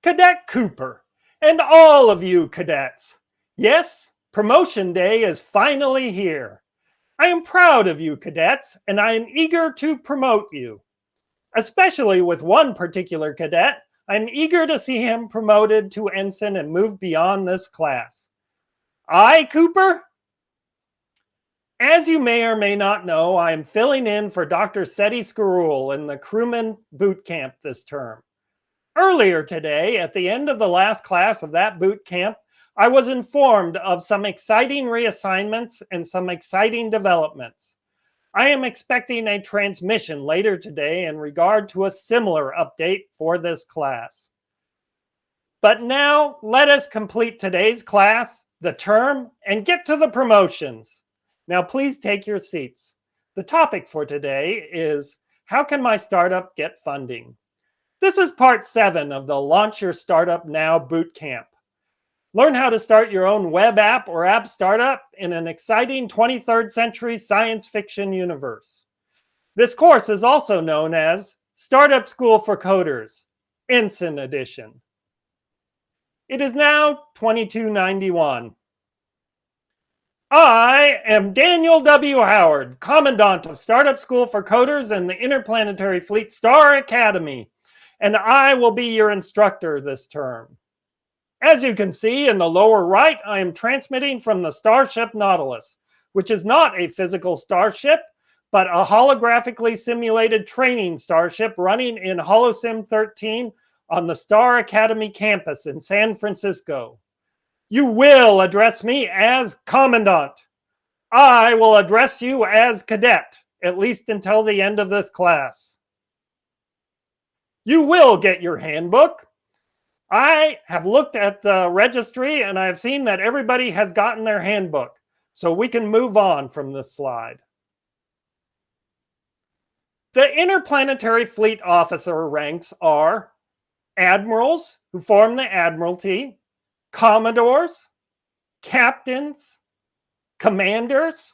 Cadet Cooper, and all of you cadets. Yes, promotion day is finally here. I am proud of you cadets, and I am eager to promote you. Especially with one particular cadet, I'm eager to see him promoted to ensign and move beyond this class. I, Cooper? As you may or may not know, I am filling in for Dr. Seti Scarul in the crewman boot camp this term. Earlier today, at the end of the last class of that boot camp, I was informed of some exciting reassignments and some exciting developments. I am expecting a transmission later today in regard to a similar update for this class. But now, let us complete today's class, the term, and get to the promotions. Now, please take your seats. The topic for today is, how can my startup get funding? This is part 7 of the Launch Your Startup Now boot camp. Learn how to start your own web app or app startup in an exciting 23rd century science fiction universe. This course is also known as Startup School for Coders, Ensign Edition. It is now 2291. I am Daniel W. Howard, Commandant of Startup School for Coders and the Interplanetary Fleet Star Academy, and I will be your instructor this term. As you can see in the lower right, I am transmitting from the Starship Nautilus, which is not a physical starship, but a holographically simulated training starship running in HoloSim 13 on the Star Academy campus in San Francisco. You will address me as Commandant. I will address you as Cadet, at least until the end of this class. You will get your handbook. I have looked at the registry and I've seen that everybody has gotten their handbook, so we can move on from this slide. The Interplanetary Fleet Officer ranks are admirals, who form the Admiralty, commodores, captains, commanders,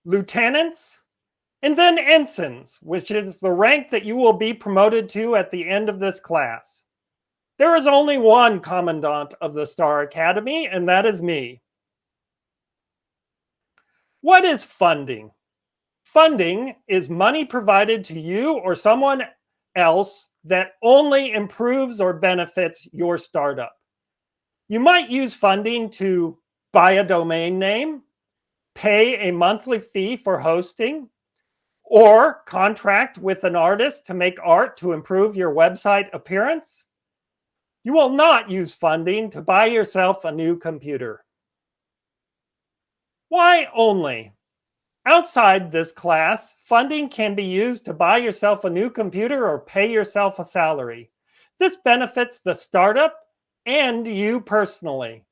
lieutenants, and then ensigns, which is the rank that you will be promoted to at the end of this class. There is only one Commandant of the Star Academy, and that is me. What is funding? Funding is money provided to you or someone else that only improves or benefits your startup. You might use funding to buy a domain name, pay a monthly fee for hosting, or contract with an artist to make art to improve your website appearance. You will not use funding to buy yourself a new computer. Why only? Outside this class, funding can be used to buy yourself a new computer or pay yourself a salary. This benefits the startup and you personally.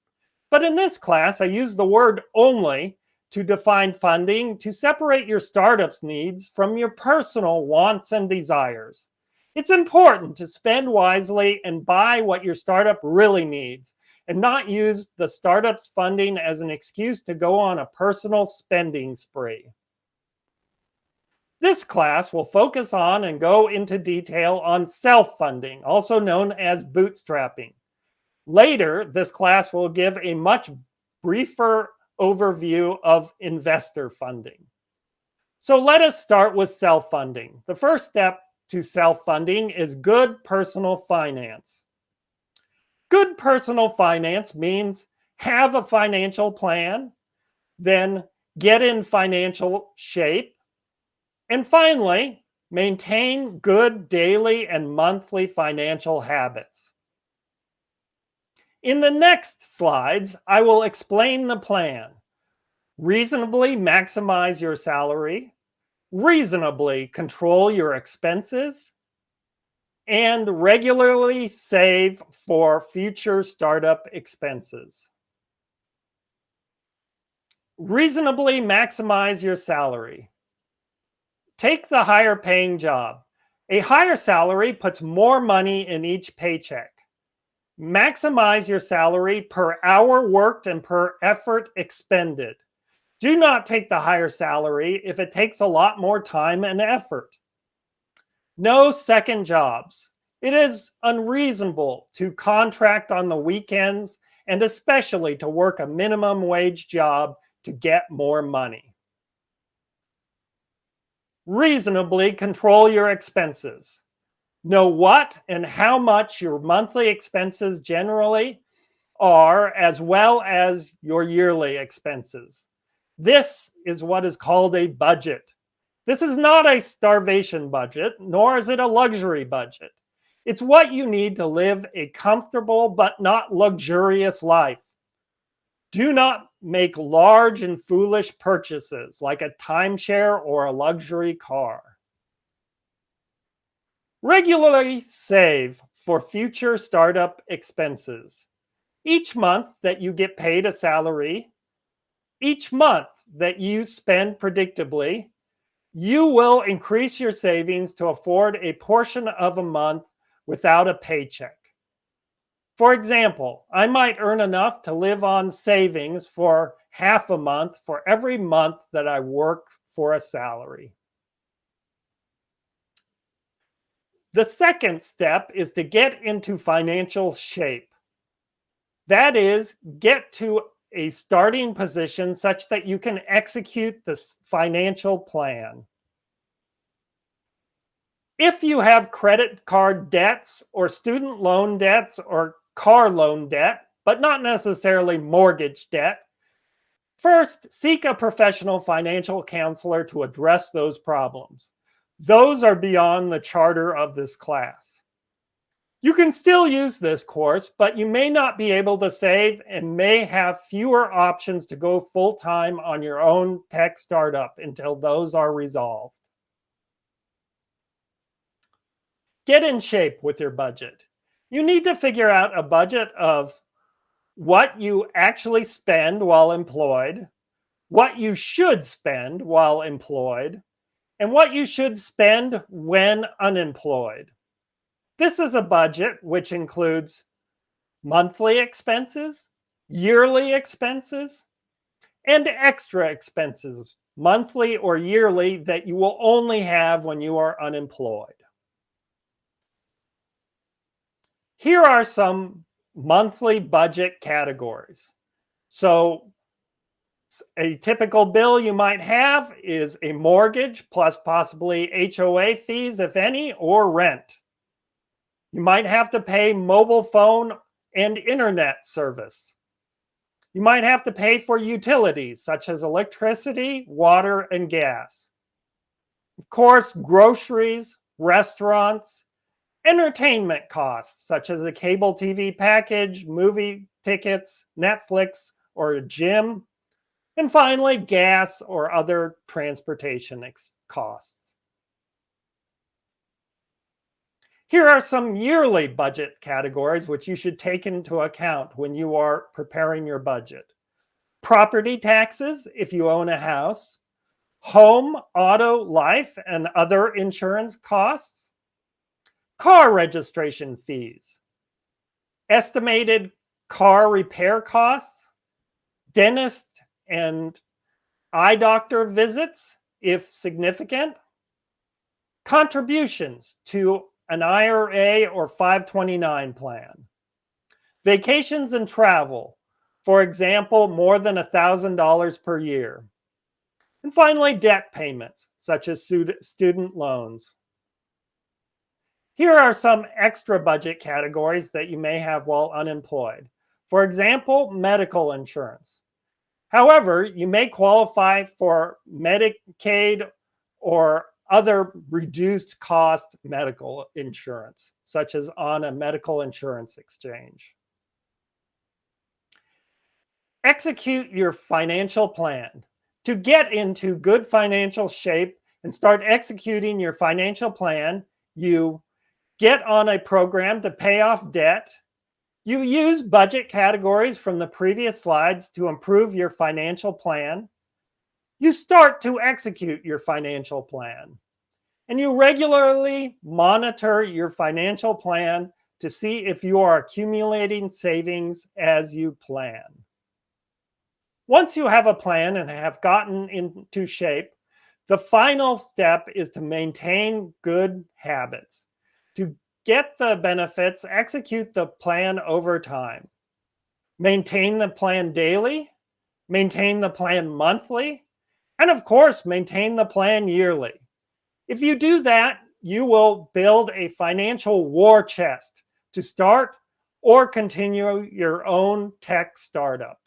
But in this class, I use the word only to define funding to separate your startup's needs from your personal wants and desires. It's important to spend wisely and buy what your startup really needs, and not use the startup's funding as an excuse to go on a personal spending spree. This class will focus on and go into detail on self-funding, also known as bootstrapping. Later, this class will give a much briefer overview of investor funding. So let us start with self-funding. The first step to self-funding is good personal finance. Good personal finance means have a financial plan, then get in financial shape, and finally, maintain good daily and monthly financial habits. In the next slides, I will explain the plan. Reasonably maximize your salary, reasonably control your expenses, and regularly save for future startup expenses. Reasonably maximize your salary. Take the higher paying job. A higher salary puts more money in each paycheck. Maximize your salary per hour worked and per effort expended. Do not take the higher salary if it takes a lot more time and effort. No second jobs. It is unreasonable to contract on the weekends and especially to work a minimum wage job to get more money. Reasonably control your expenses. Know what and how much your monthly expenses generally are, as well as your yearly expenses. This is what is called a budget. This is not a starvation budget, nor is it a luxury budget. It's what you need to live a comfortable but not luxurious life. Do not make large and foolish purchases like a timeshare or a luxury car. Regularly save for future startup expenses. Each month that you get paid a salary, each month that you spend predictably, you will increase your savings to afford a portion of a month without a paycheck. For example, I might earn enough to live on savings for half a month for every month that I work for a salary. The second step is to get into financial shape. That is, get to a starting position such that you can execute this financial plan. If you have credit card debts or student loan debts or car loan debt, but not necessarily mortgage debt, first seek a professional financial counselor to address those problems. Those are beyond the charter of this class. You can still use this course, but you may not be able to save and may have fewer options to go full-time on your own tech startup until those are resolved. Get in shape with your budget. You need to figure out a budget of what you actually spend while employed, what you should spend while employed, and what you should spend when unemployed. This is a budget which includes monthly expenses, yearly expenses, and extra expenses, monthly or yearly, that you will only have when you are unemployed. Here are some monthly budget categories. So, a typical bill you might have is a mortgage plus possibly HOA fees, if any, or rent. You might have to pay mobile phone and internet service. You might have to pay for utilities such as electricity, water, and gas. Of course, groceries, restaurants, entertainment costs such as a cable TV package, movie tickets, Netflix, or a gym. And finally, gas or other transportation costs. Here are some yearly budget categories which you should take into account when you are preparing your budget. Property taxes, if you own a house. Home, auto, life, and other insurance costs. Car registration fees. Estimated car repair costs. Dentist and eye doctor visits, if significant. Contributions to an IRA or 529 plan. Vacations and travel, for example, more than $1,000 per year. And finally, debt payments, such as student loans. Here are some extra budget categories that you may have while unemployed. For example, medical insurance. However, you may qualify for Medicaid or other reduced cost medical insurance, such as on a medical insurance exchange. Execute your financial plan. To get into good financial shape and start executing your financial plan, you get on a program to pay off debt. You use budget categories from the previous slides to improve your financial plan. You start to execute your financial plan. And you regularly monitor your financial plan to see if you are accumulating savings as you plan. Once you have a plan and have gotten into shape, the final step is to maintain good habits. To get the benefits, execute the plan over time. Maintain the plan daily, maintain the plan monthly, and of course, maintain the plan yearly. If you do that, you will build a financial war chest to start or continue your own tech startup.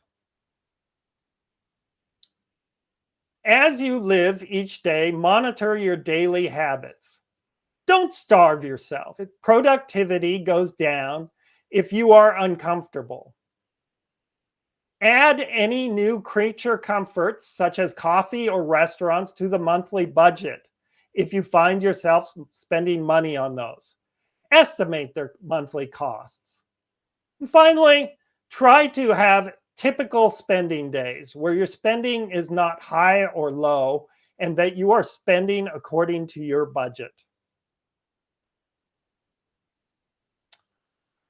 As you live each day, monitor your daily habits. Don't starve yourself. Productivity goes down if you are uncomfortable. Add any new creature comforts, such as coffee or restaurants, to the monthly budget if you find yourself spending money on those. Estimate their monthly costs. And finally, try to have typical spending days where your spending is not high or low and that you are spending according to your budget.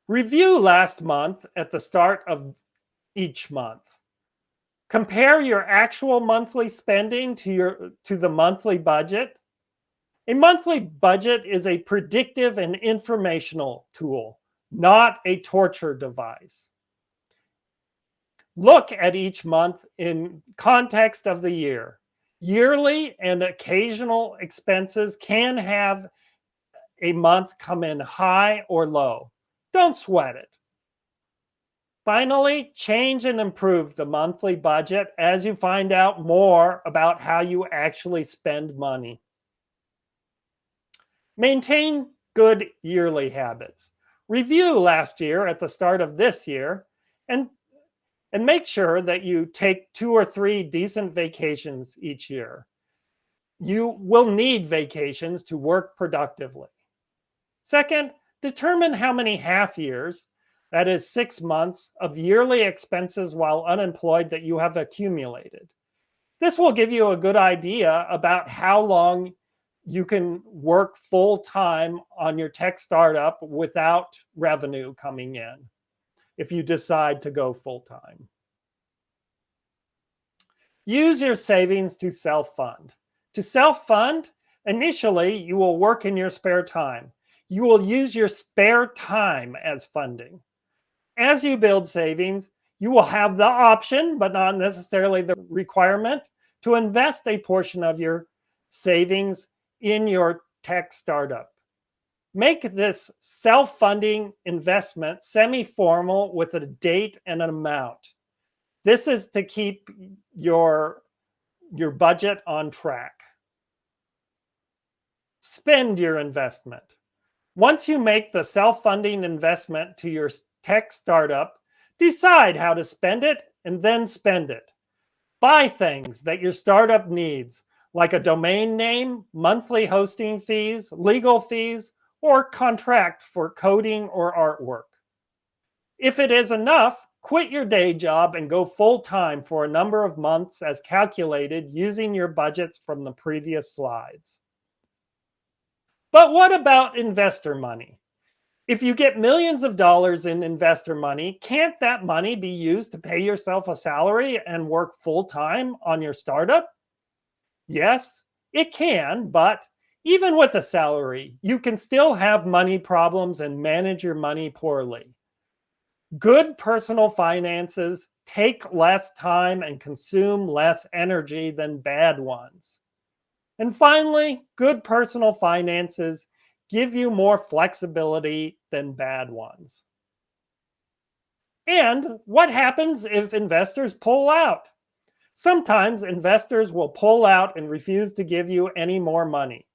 Review last month at the start of each month. Compare your actual monthly spending to the monthly budget. A monthly budget is a predictive and informational tool, not a torture device. Look at each month in context of the year. Yearly and occasional expenses can have a month come in high or low. Don't sweat it. Finally, change and improve the monthly budget as you find out more about how you actually spend money. Maintain good yearly habits. Review last year at the start of this year and make sure that you take 2 or 3 decent vacations each year. You will need vacations to work productively. Second, determine how many half years, that is 6 months, of yearly expenses while unemployed that you have accumulated. This will give you a good idea about how long you can work full time on your tech startup without revenue coming in if you decide to go full time. Use your savings to self-fund. To self-fund, initially you will work in your spare time. You will use your spare time as funding. As you build savings, you will have the option, but not necessarily the requirement, to invest a portion of your savings in your tech startup. Make this self-funding investment semi-formal with a date and an amount. This is to keep your budget on track. Spend your investment. Once you make the self-funding investment to your tech startup, decide how to spend it and then spend it. Buy things that your startup needs, like a domain name, monthly hosting fees, legal fees, or contract for coding or artwork. If it is enough, quit your day job and go full-time for a number of months as calculated using your budgets from the previous slides. But what about investor money? If you get millions of dollars in investor money, can't that money be used to pay yourself a salary and work full-time on your startup? Yes, it can, but even with a salary, you can still have money problems and manage your money poorly. Good personal finances take less time and consume less energy than bad ones. And finally, good personal finances give you more flexibility than bad ones. And what happens if investors pull out? Sometimes investors will pull out and refuse to give you any more money.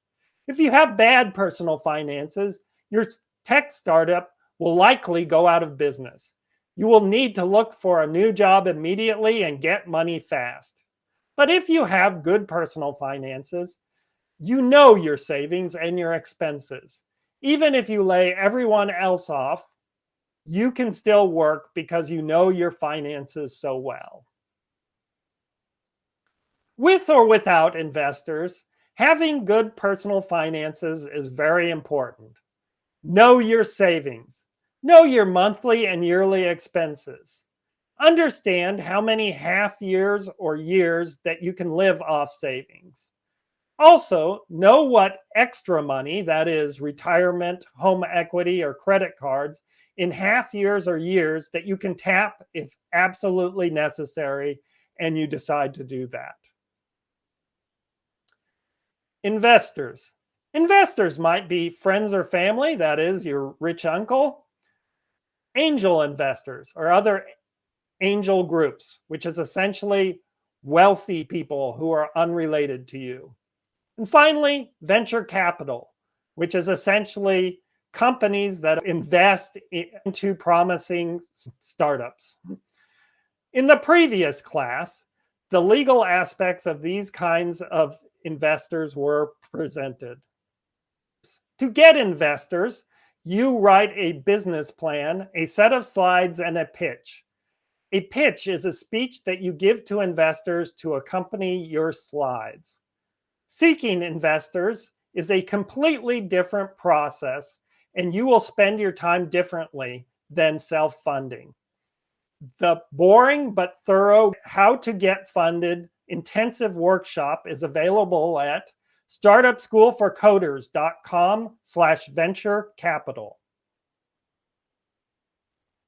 If you have bad personal finances, your tech startup will likely go out of business. You will need to look for a new job immediately and get money fast. But if you have good personal finances, you know your savings and your expenses. Even if you lay everyone else off, you can still work because you know your finances so well. With or without investors, having good personal finances is very important. Know your savings. Know your monthly and yearly expenses. Understand how many half years or years that you can live off savings. Also, know what extra money, that is retirement, home equity, or credit cards, in half years or years that you can tap if absolutely necessary and you decide to do that. Investors. Investors might be friends or family, that is, your rich uncle. Angel investors or other angel groups, which is essentially wealthy people who are unrelated to you. And finally, venture capital, which is essentially companies that invest into promising startups. In the previous class, the legal aspects of these kinds of investors were presented. To get investors, you write a business plan, a set of slides, and a pitch. A pitch is a speech that you give to investors to accompany your slides. Seeking investors is a completely different process, and you will spend your time differently than self-funding. The boring but thorough How to Get Funded intensive workshop is available at startupschoolforcoders.com/venture capital.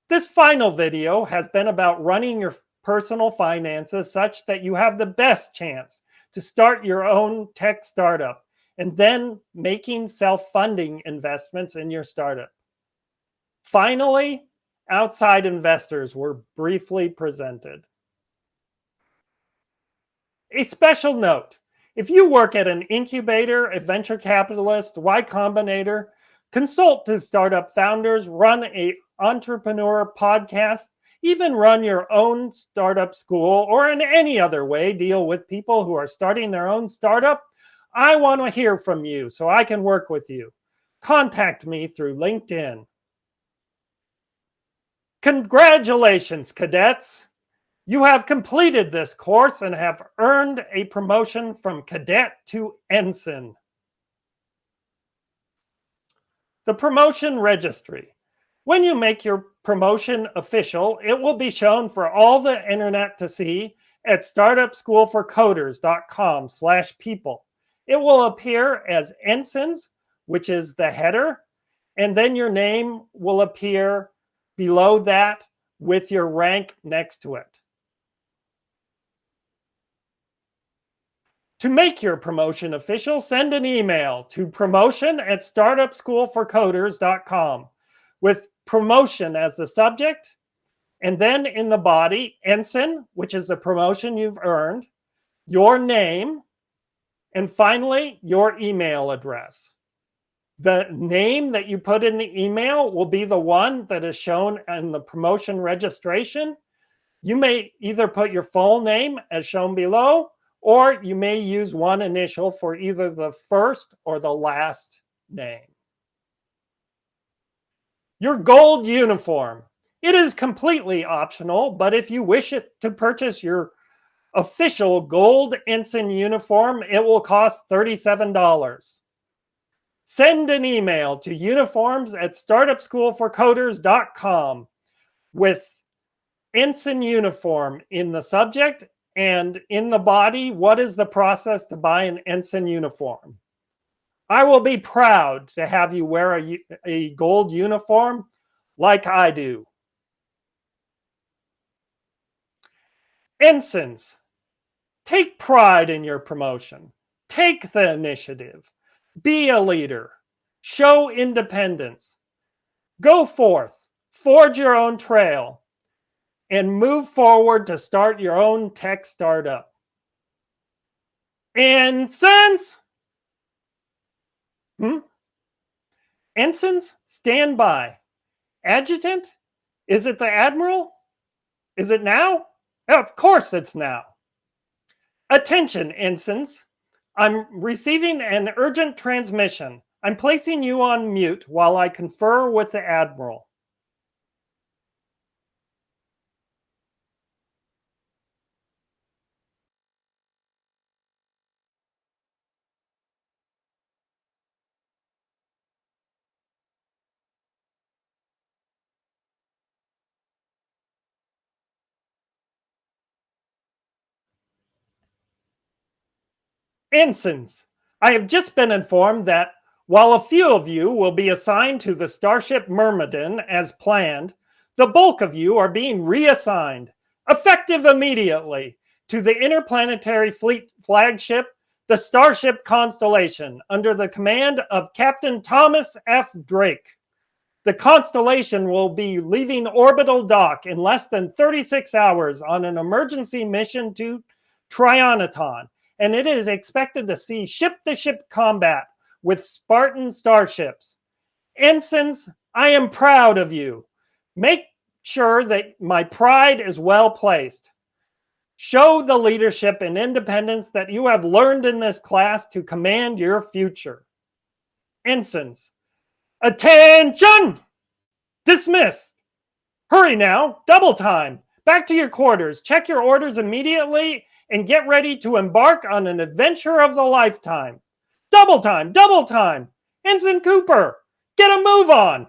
This final video has been about running your personal finances such that you have the best chance to start your own tech startup and then making self-funding investments in your startup. Finally, outside investors were briefly presented. A special note: if you work at an incubator, a venture capitalist, Y Combinator, consult to startup founders, run a entrepreneur podcast, even run your own startup school, or in any other way deal with people who are starting their own startup, I want to hear from you so I can work with you. Contact me through LinkedIn. Congratulations, cadets! You have completed this course and have earned a promotion from cadet to ensign. The promotion registry. When you make your promotion official, it will be shown for all the internet to see at startupschoolforcoders.com/people. It will appear as ensigns, which is the header, and then your name will appear below that with your rank next to it. To make your promotion official, send an email to promotion@startupschoolforcoders.com with promotion as the subject, and then in the body, ensign, which is the promotion you've earned, your name, and finally, your email address. The name that you put in the email will be the one that is shown in the promotion registration. You may either put your full name as shown below, or you may use one initial for either the first or the last name. Your gold uniform. It is completely optional, but if you wish it to purchase your official gold ensign uniform, it will cost $37. Send an email to uniforms@startupschoolforcoders.com with ensign uniform in the subject, and in the body, what is the process to buy an ensign uniform? I will be proud to have you wear a gold uniform like I do. Ensigns, take pride in your promotion. Take the initiative. Be a leader. Show independence. Go forth, forge your own trail, and move forward to start your own tech startup. Ensigns? Ensigns, stand by. Adjutant? Is it the Admiral? Is it now? Of course it's now. Attention, ensigns. I'm receiving an urgent transmission. I'm placing you on mute while I confer with the Admiral. Ensigns, I have just been informed that while a few of you will be assigned to the Starship Myrmidon as planned, the bulk of you are being reassigned, effective immediately, to the interplanetary fleet flagship, the Starship Constellation, under the command of Captain Thomas F. Drake. The Constellation will be leaving orbital dock in less than 36 hours on an emergency mission to Trionaton, and it is expected to see ship-to-ship combat with Spartan starships. Ensigns, I am proud of you. Make sure that my pride is well placed. Show the leadership and independence that you have learned in this class to command your future. Ensigns, attention! Dismissed. Hurry now, double time. Back to your quarters. Check your orders immediately and get ready to embark on an adventure of the lifetime. Double time, double time. Ensign Cooper, get a move on.